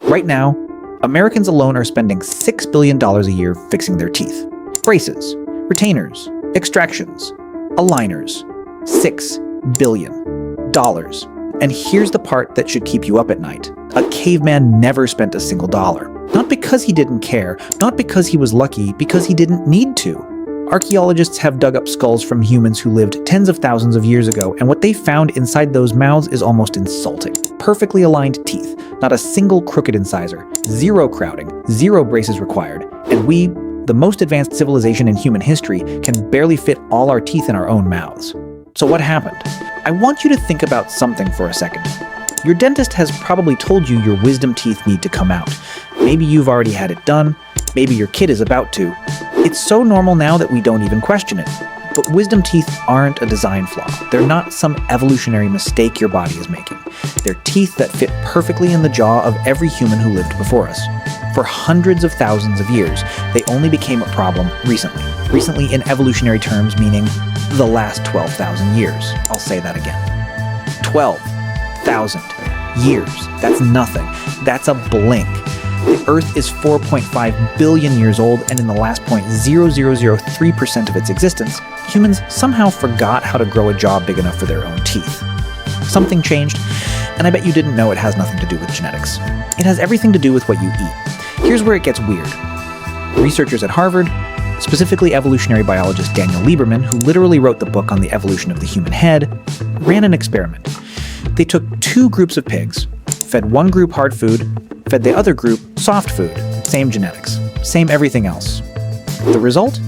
Right now, Americans alone are spending $6 billion a year fixing their teeth. Braces, retainers, extractions, aligners. $6 billion. And here's the part that should keep you up at night. A caveman never spent a single dollar. Not because he didn't care, not because he was lucky, because he didn't need to. Archaeologists have dug up skulls from humans who lived tens of thousands of years ago, and what they found inside those mouths is almost insulting. Perfectly aligned teeth, not a single crooked incisor, zero crowding, zero braces required, and we, the most advanced civilization in human history, can barely fit all our teeth in our own mouths. So what happened? I want you to think about something for a second. Your dentist has probably told you your wisdom teeth need to come out. Maybe you've already had it done. Maybe your kid is about to. It's so normal now that we don't even question it. But wisdom teeth aren't a design flaw. They're not some evolutionary mistake your body is making. They're teeth that fit perfectly in the jaw of every human who lived before us. For hundreds of thousands of years, they only became a problem recently. Recently in evolutionary terms, meaning the last 12,000 years. I'll say that again. 12,000 years. That's nothing. That's a blink. The Earth is 4.5 billion years old, and in the last 0.0003% of its existence, humans somehow forgot how to grow a jaw big enough for their own teeth. Something changed, and I bet you didn't know it has nothing to do with genetics. It has everything to do with what you eat. Here's where it gets weird. Researchers at Harvard, specifically evolutionary biologist Daniel Lieberman, who literally wrote the book on the evolution of the human head, ran an experiment. They took two groups of pigs, fed one group hard food, fed the other group soft food. Same genetics, same everything else. The result?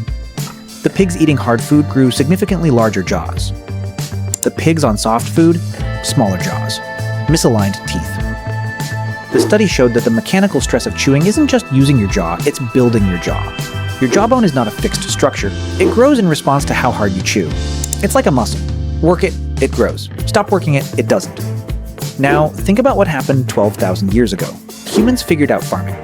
The pigs eating hard food grew significantly larger jaws. The pigs on soft food, smaller jaws, misaligned teeth. The study showed that the mechanical stress of chewing isn't just using your jaw, it's building your jaw. Your jawbone is not a fixed structure. It grows in response to how hard you chew. It's like a muscle. Work it, it grows. Stop working it, it doesn't. Now, think about what happened 12,000 years ago. Humans figured out farming.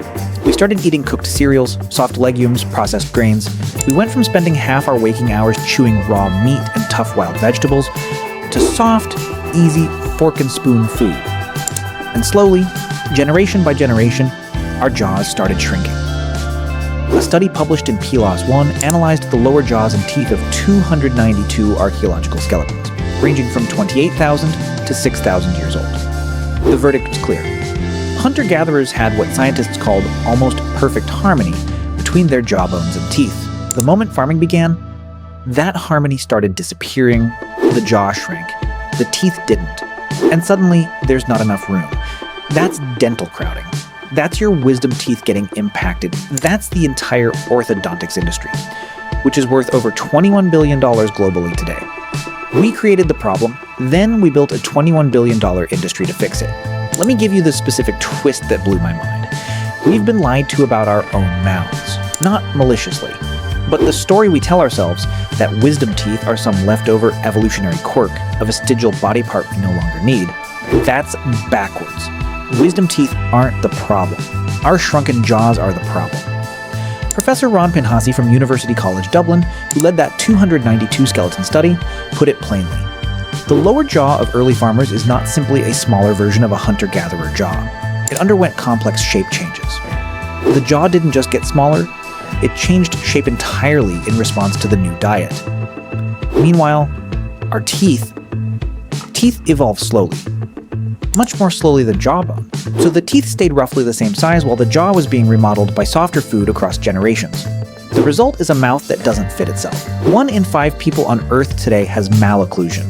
We started eating cooked cereals, soft legumes, processed grains. We went from spending half our waking hours chewing raw meat and tough wild vegetables to soft, easy, fork and spoon food. And slowly, generation by generation, our jaws started shrinking. A study published in PLOS One analyzed the lower jaws and teeth of 292 archaeological skeletons, ranging from 28,000 to 6,000 years old. The verdict is clear. Hunter-gatherers had what scientists called almost perfect harmony between their jawbones and teeth. The moment farming began, that harmony started disappearing, the jaw shrank, the teeth didn't, and suddenly there's not enough room. That's dental crowding. That's your wisdom teeth getting impacted. That's the entire orthodontics industry, which is worth over $21 billion globally today. We created the problem, then we built a $21 billion industry to fix it. Let me give you the specific twist that blew my mind. We've been lied to about our own mouths, not maliciously, but the story we tell ourselves that wisdom teeth are some leftover evolutionary quirk, a vestigial body part we no longer need, that's backwards. Wisdom teeth aren't the problem. Our shrunken jaws are the problem. Professor Ron Pinhasi from University College Dublin, who led that 292 skeleton study, put it plainly. The lower jaw of early farmers is not simply a smaller version of a hunter-gatherer jaw. It underwent complex shape changes. The jaw didn't just get smaller, it changed shape entirely in response to the new diet. Meanwhile, our teeth evolved slowly. Much more slowly than jawbone. So the teeth stayed roughly the same size while the jaw was being remodeled by softer food across generations. The result is a mouth that doesn't fit itself. 1 in 5 people on Earth today has malocclusion.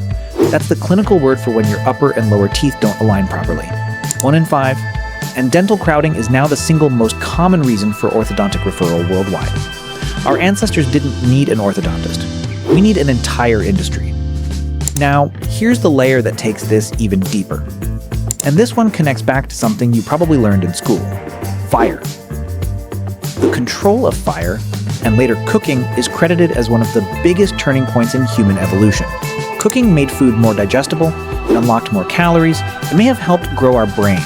That's the clinical word for when your upper and lower teeth don't align properly. 1 in 5. And dental crowding is now the single most common reason for orthodontic referral worldwide. Our ancestors didn't need an orthodontist. We need an entire industry. Now, here's the layer that takes this even deeper. And this one connects back to something you probably learned in school: fire. The control of fire, and later cooking, is credited as one of the biggest turning points in human evolution. Cooking made food more digestible, it unlocked more calories, it may have helped grow our brains.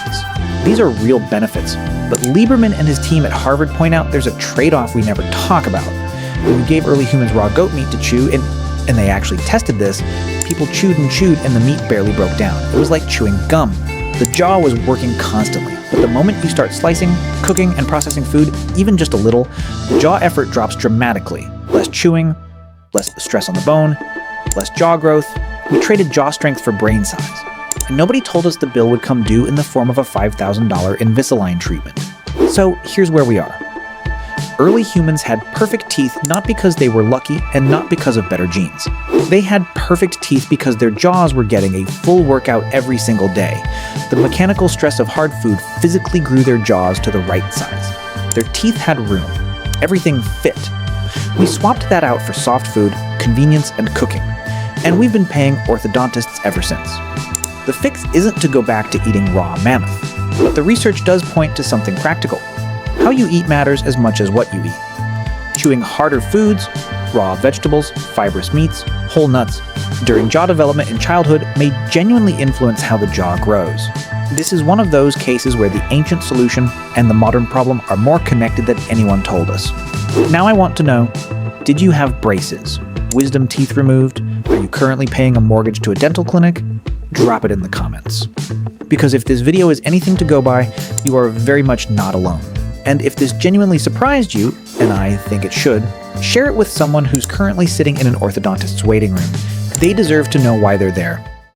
These are real benefits, but Lieberman and his team at Harvard point out there's a trade-off we never talk about. When we gave early humans raw goat meat to chew, and they actually tested this, people chewed and chewed and the meat barely broke down. It was like chewing gum. The jaw was working constantly. But the moment you start slicing, cooking, and processing food, even just a little, the jaw effort drops dramatically. Less chewing, less stress on the bone, less jaw growth. We traded jaw strength for brain size. And nobody told us the bill would come due in the form of a $5,000 Invisalign treatment. So here's where we are. Early humans had perfect teeth not because they were lucky and not because of better genes. They had perfect teeth because their jaws were getting a full workout every single day. The mechanical stress of hard food physically grew their jaws to the right size. Their teeth had room. Everything fit. We swapped that out for soft food, convenience, and cooking. And we've been paying orthodontists ever since. The fix isn't to go back to eating raw mammoth, but the research does point to something practical. How you eat matters as much as what you eat. Chewing harder foods, raw vegetables, fibrous meats, whole nuts, during jaw development in childhood may genuinely influence how the jaw grows. This is one of those cases where the ancient solution and the modern problem are more connected than anyone told us. Now I want to know, did you have braces? Wisdom teeth removed? Are you currently paying a mortgage to a dental clinic? Drop it in the comments. Because if this video is anything to go by, you are very much not alone. And if this genuinely surprised you, and I think it should, share it with someone who's currently sitting in an orthodontist's waiting room. They deserve to know why they're there.